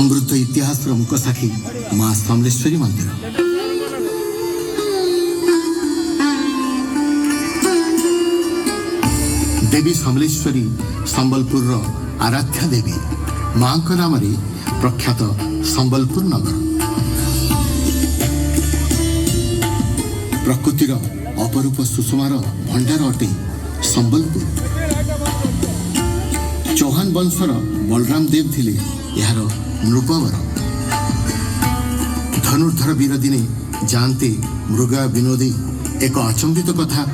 समृद्ध इतिहास मुकसाखी माँ समलेश्वरी मंदिर। देवी समलेश्वरी संबलपुर आराध्या देवी माँ नाम प्रख्यात संबलपुर नगर। प्रकृतिर अपरूप सुषमार भंडार अटे संबलपुर। चौहान वंशर बलराम देव थिले यार नृपवर। धनुर्धर वीर दिने जानते मृगा विनोदी एक अचंबित कथा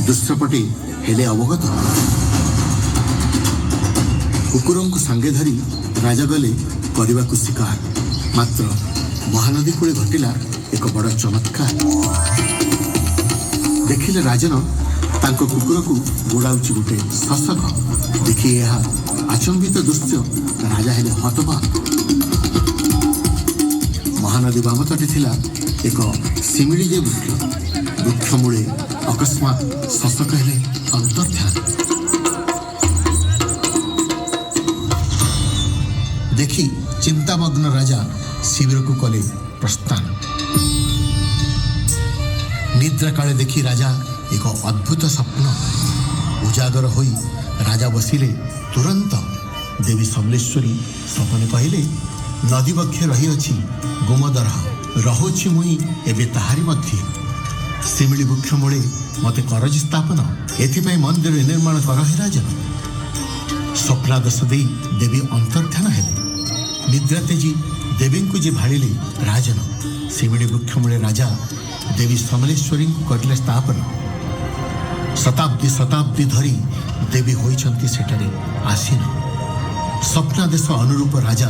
दृश्यपटे हेले अवगत। कुकुरों को संगे धरी राजा गले करने को शिकार। मात्र महानदी कूले घटिला एक बड़ चमत्कार। देखिले राजन तांको कुकुर को गोड़ाउची गोटे शशक। देखिए यह अचंबित दृश्य राजा हेले हतबाक। महानदी बाम तटे थिला एक सिमिड़ी वृक्ष। वृक्ष मूले अकस्मात शशक हेले अंतर्ध्यान। देखी चिंतामग्न राजा शिविर को कले प्रस्थान। निद्रा काले देखी राजा एक अद्भुत स्वप्न। उजागर होई राजा बसिले। तुरंत देवी समलेश्वरी सपने कहले नदी बक्षे रही अछि गोमदर रहुछि मुई एबे ताहारी मध्य। सिमिली वृक्ष मूले मते करज स्थापन एथिपाई मंदिर निर्माण कर हे राजन। स्वप्नादश देई देवी अंतर्ध्यान हेले। निद्रा तेजी देवी को जे भाड़िले राजन। सिमिली वृक्ष मूले राजा देवी समलेश्वरी को करले स्थापन। शताब्दी शताब्दी धरी देवी होइछंती सेठारे आसीन। स्वप्नादेश अनुरूप राजा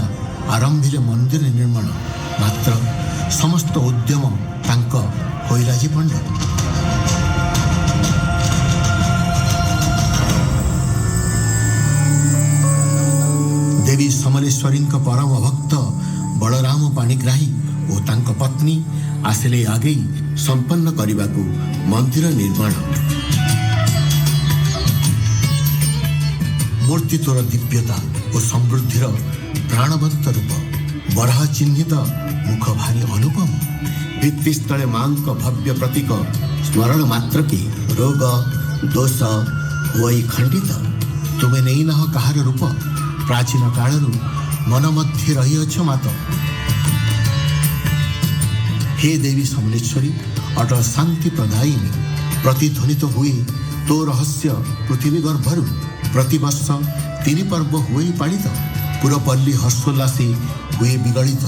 आरंभिले मंदिर निर्माण। मात्र समस्त उद्यम तांक होइलाजी पंड। देवी समलेश्वरी परम भक्त बलराम पाणिग्राही और तांक पत्नी आसिले आगे संपन्न करने को मंदिर निर्माण। मूर्ति तोर दिव्यता और समृद्धिर प्राणवंत रूप। बराह चिन्हित मुख भारी अनुपम। भित्तिस्थले मां भव्य प्रतीक स्मरण मात्र के रोग दोष हुई खंडित। तुम्हें नहीं न कहार रूप प्राचीन कालरू मन मध्य रही अछ मात। हे देवी समलेश्वरी अटल शांति प्रदायिनी। प्रतिध्वनित हुए तो रहस्य पृथ्वी गर्भरू। प्रतिवर्ष 3 पर्व हुए पालित। पुरपल्ली हर्षोल्लासी हुए विगलित।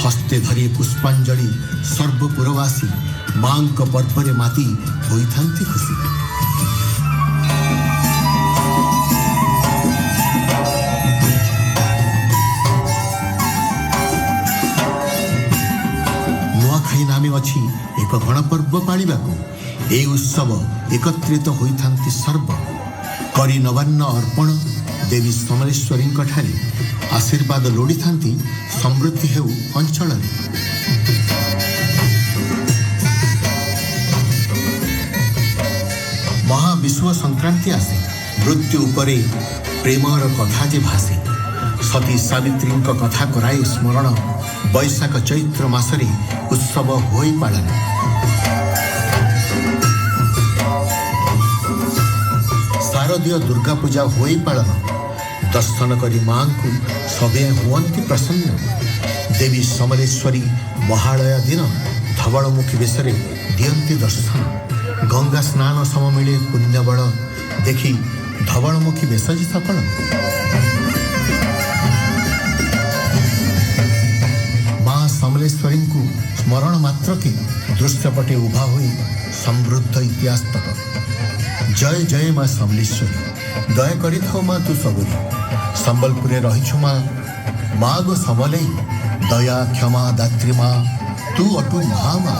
हस्ते धरी पुष्पांजलि सर्वपुरवासी मां पर्वरे माती होइथांती खुशी। नुआखाई नामे अछि एक गणपर्व पालिबाकू। ए उत्सव एकत्रित होइथांती सर्व करी नवान्न अर्पण। देवी समलेश्वरी ठारे आशीर्वाद लोड़ी थांती समृद्धि हेउ अंचल। महाविश्व संक्रांति आसे। मृत्यु उपरे प्रेमर कथा जे भासे। सती सावित्री कथा कराए स्मरण। बैशाख चैत्र मासरे उत्सव होई पालन। शारदीय दुर्गा पूजा हुई पालन। दर्शन करी मां को सबे हुअंती प्रसन्न। देवी समलेश्वरी महालय दिन धवलमुखी बेशरे दियंती दर्शन। गंगा स्नान सम मिले पुण्य बड़। देखी धवलमुखी बेशजी सकल। मां समलेश्वरी को स्मरण मात्र के दृश्यपटे उभा हुई समृद्ध इतिहास तक। जय जय माँ समलेश्वरी दया करी थाओ माँ तू सबुरी। संबलपुरे रहिछु माँ गो समलेई। दया क्षमा दात्री माँ तू अटू महामा।